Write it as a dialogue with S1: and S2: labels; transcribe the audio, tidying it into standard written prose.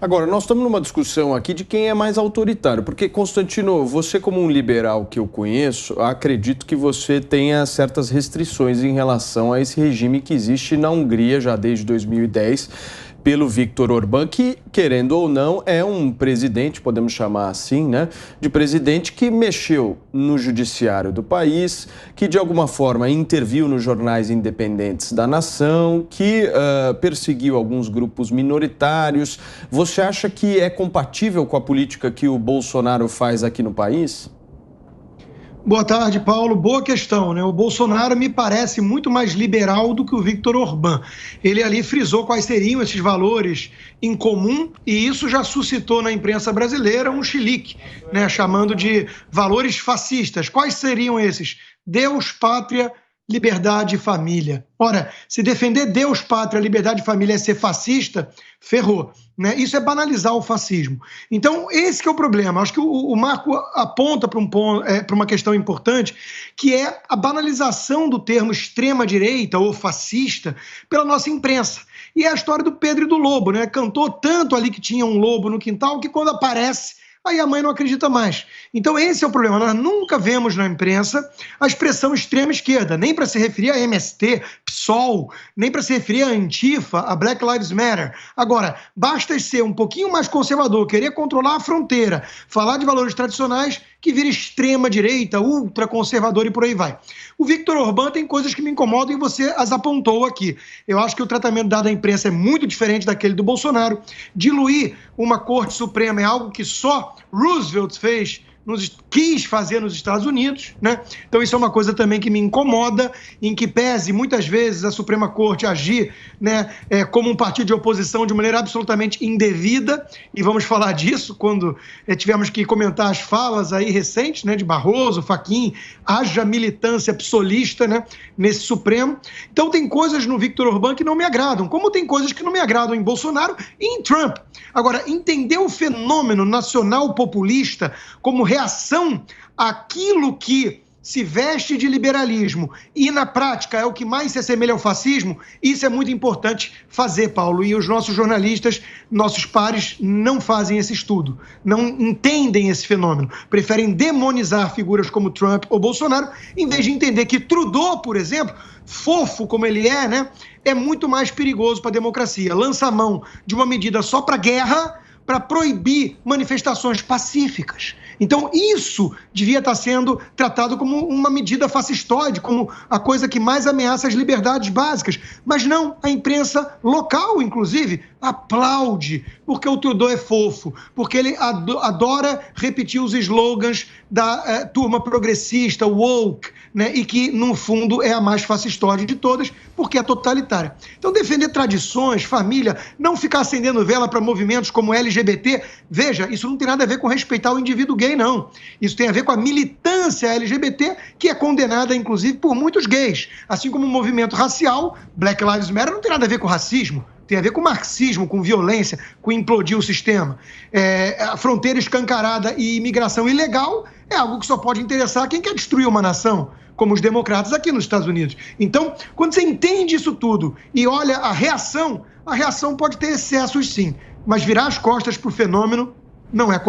S1: Agora, nós estamos numa discussão aqui de quem é mais autoritário, porque, Constantino, você como um liberal que eu conheço, acredito que você tenha certas restrições em relação a esse regime que existe na Hungria já desde 2010, pelo Viktor Orbán, que, querendo ou não, é um presidente, podemos chamar assim, né, de presidente que mexeu no judiciário do país, que de alguma forma interviu nos jornais independentes da nação, que perseguiu alguns grupos minoritários. Você acha que é compatível com a política que o Bolsonaro faz aqui no país?
S2: Boa tarde, Paulo. Boa questão, né? O Bolsonaro me parece muito mais liberal do que o Viktor Orbán. Ele ali frisou quais seriam esses valores em comum e isso já suscitou na imprensa brasileira um chilique, né? Chamando de valores fascistas. Quais seriam esses? Deus, pátria, liberdade e família. Ora, se defender Deus, pátria, liberdade e família é ser fascista, ferrou, né? Isso é banalizar o fascismo. Então, esse que é o problema. Acho que o Marco aponta para uma questão importante, que é a banalização do termo extrema-direita ou fascista pela nossa imprensa. E é a história do Pedro e do Lobo, né? Cantou tanto ali que tinha um lobo no quintal que quando aparece, aí a mãe não acredita mais. Então esse é o problema. Nós nunca vemos na imprensa a expressão extrema esquerda, nem para se referir a MST, PSOL, nem para se referir a Antifa, a Black Lives Matter. Agora, basta ser um pouquinho mais conservador, querer controlar a fronteira, falar de valores tradicionais, que vira extrema direita, ultraconservador e por aí vai. O Viktor Orbán tem coisas que me incomodam e você as apontou aqui. Eu acho que o tratamento dado à imprensa é muito diferente daquele do Bolsonaro. Diluir uma Corte Suprema é algo que só Roosevelt quis fazer nos Estados Unidos, né? Então isso é uma coisa também que me incomoda, em que pese muitas vezes a Suprema Corte agir, né, como um partido de oposição de maneira absolutamente indevida, e vamos falar disso quando tivemos que comentar as falas aí recentes, né, de Barroso, Fachin, haja militância psolista, né, nesse Supremo. Então tem coisas no Viktor Orbán que não me agradam, como tem coisas que não me agradam em Bolsonaro e em Trump. Agora, entender o fenômeno nacional populista como reação àquilo que se veste de liberalismo e, na prática, é o que mais se assemelha ao fascismo, isso é muito importante fazer, Paulo. E os nossos jornalistas, nossos pares, não fazem esse estudo, não entendem esse fenômeno. Preferem demonizar figuras como Trump ou Bolsonaro, em vez de entender que Trudeau, por exemplo, fofo como ele é, né, é muito mais perigoso para a democracia. Lança a mão de uma medida só para guerra, para proibir manifestações pacíficas. Então, isso devia estar sendo tratado como uma medida fascistoide, como a coisa que mais ameaça as liberdades básicas. Mas não, a imprensa local, inclusive, aplaude, porque o Trudeau é fofo, porque ele adora repetir os slogans da turma progressista, woke, né, e que, no fundo, é a mais fascistoide de todas, porque é totalitária. Então, defender tradições, família, não ficar acendendo vela para movimentos como LGBT, veja, isso não tem nada a ver com respeitar o indivíduo gay, não. Isso tem a ver com a militância LGBT, que é condenada, inclusive, por muitos gays. Assim como o movimento racial, Black Lives Matter, não tem nada a ver com racismo. Tem a ver com marxismo, com violência, com implodir o sistema. A fronteira escancarada e imigração ilegal é algo que só pode interessar quem quer destruir uma nação, como os democratas aqui nos Estados Unidos. Então, quando você entende isso tudo e olha a reação pode ter excessos sim, mas virar as costas para o fenômeno não é correto.